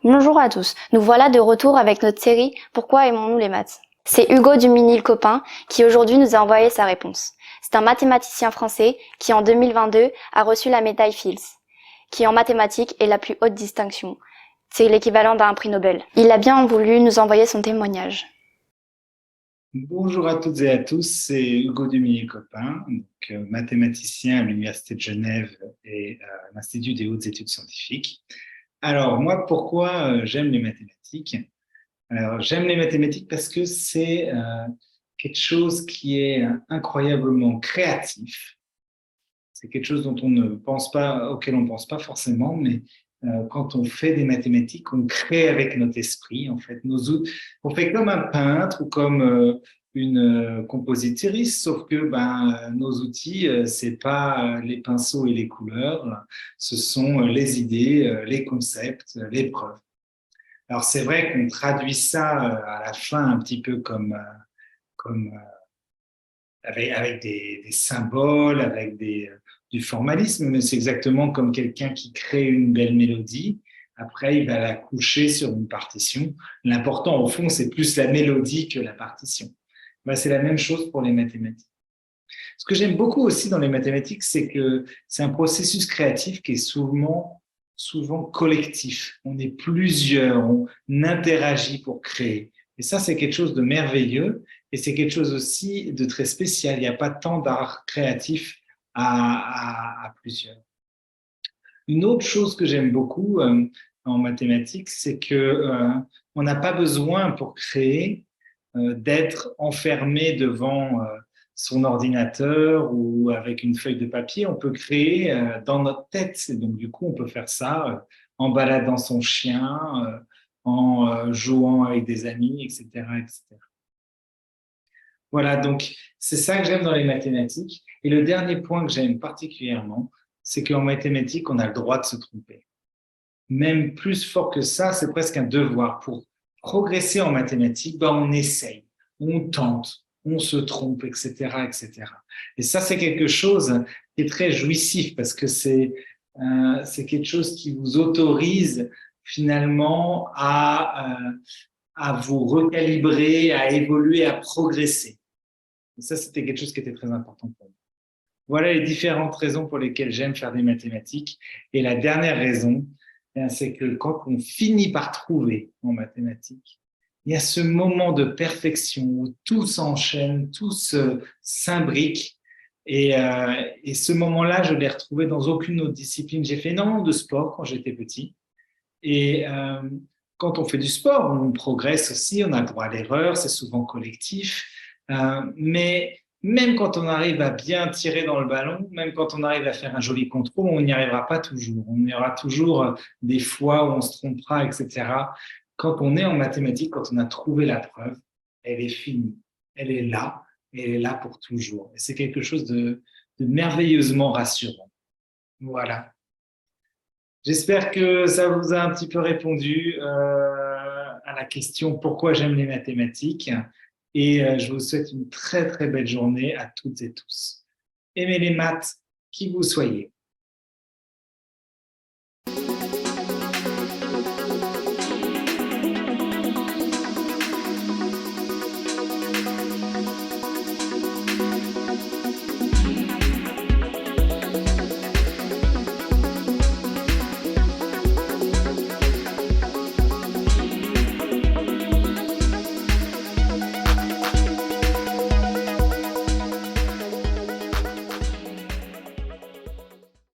Bonjour à tous, nous voilà de retour avec notre série Pourquoi aimons-nous les maths? C'est Hugo du Mini le copain qui aujourd'hui nous a envoyé sa réponse. C'est un mathématicien français qui en 2022 a reçu la médaille Fields, qui en mathématiques est la plus haute distinction. C'est l'équivalent d'un prix Nobel. Il a bien voulu nous envoyer son témoignage. Bonjour à toutes et à tous, c'est Hugo Dumy-Copain, mathématicien à l'Université de Genève et à l'Institut des hautes études scientifiques. Alors moi, pourquoi j'aime les mathématiques? Alors j'aime les mathématiques parce que c'est quelque chose qui est incroyablement créatif. C'est quelque chose dont on ne pense pas, auquel on ne pense pas forcément, mais quand on fait des mathématiques, on crée avec notre esprit. En fait, on fait comme un peintre ou comme une compositrice, sauf que nos outils, c'est pas les pinceaux et les couleurs, ce sont les idées, les concepts, les preuves. Alors c'est vrai qu'on traduit ça à la fin un petit peu comme avec des symboles, avec du formalisme, mais c'est exactement comme quelqu'un qui crée une belle mélodie. Après, il va la coucher sur une partition. L'important, au fond, c'est plus la mélodie que la partition. C'est la même chose pour les mathématiques. Ce que j'aime beaucoup aussi dans les mathématiques, c'est que c'est un processus créatif qui est souvent collectif. On est plusieurs, on interagit pour créer. Et ça, c'est quelque chose de merveilleux et c'est quelque chose aussi de très spécial. Il n'y a pas tant d'art créatif à plusieurs. Une autre chose que j'aime beaucoup en mathématiques, c'est que on n'a pas besoin pour créer d'être enfermé devant son ordinateur ou avec une feuille de papier. On peut créer dans notre tête. Et donc du coup, on peut faire ça en baladant son chien, en jouant avec des amis, etc., etc. Voilà, donc c'est ça que j'aime dans les mathématiques. Et le dernier point que j'aime particulièrement, c'est qu'en mathématiques, on a le droit de se tromper. Même plus fort que ça, c'est presque un devoir. Pour progresser en mathématiques, on essaye, on tente, on se trompe, etc., etc. Et ça, c'est quelque chose qui est très jouissif parce que c'est quelque chose qui vous autorise finalement à vous recalibrer, à évoluer, à progresser. Et ça, c'était quelque chose qui était très important pour moi. Voilà les différentes raisons pour lesquelles j'aime faire des mathématiques. Et la dernière raison, c'est que quand on finit par trouver en mathématiques, il y a ce moment de perfection où tout s'enchaîne, tout s'imbrique. Et ce moment-là, je l'ai retrouvé dans aucune autre discipline. J'ai fait énormément de sport quand j'étais petit. Et quand on fait du sport, on progresse aussi, on a le droit à l'erreur, c'est souvent collectif. Mais même quand on arrive à bien tirer dans le ballon, même quand on arrive à faire un joli contrôle, on n'y arrivera pas toujours. On y aura toujours des fois où on se trompera, etc. Quand on est en mathématiques, quand on a trouvé la preuve, elle est finie. Elle est là, et elle est là pour toujours. Et c'est quelque chose de merveilleusement rassurant. Voilà. J'espère que ça vous a un petit peu répondu à la question pourquoi j'aime les mathématiques et je vous souhaite une très très belle journée à toutes et tous. Aimez les maths, qui vous soyez.